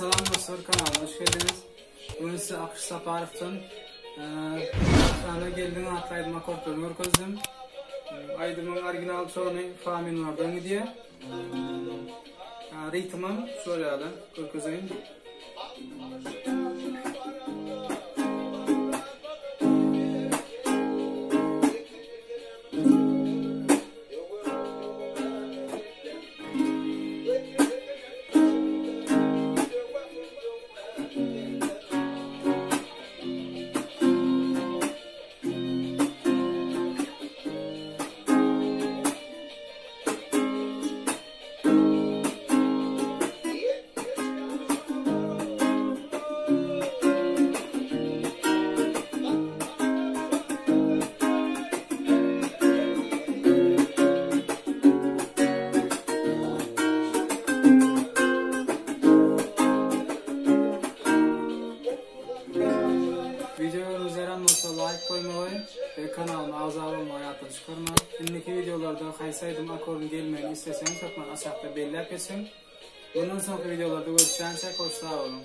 selam dostlar, kanalıma hoş geldiniz. Bugün size Akış Saparov'tan sana geldiğin akaydım akortlarını görkezdim. Aydımın orijinal çoğunu fa minörden gidiyor. Ritmim şöyle görkezeyim. Videolarımız yaran olsa like koymayı ve kanalıma abone olmayı hayatdan çıkarma. Şimdiki videolarda kaysaydım akorun gelmeni isteseniz aşağıda belli etsin. Bundan sonraki videolarda görüşeceğinize hoşça kalın.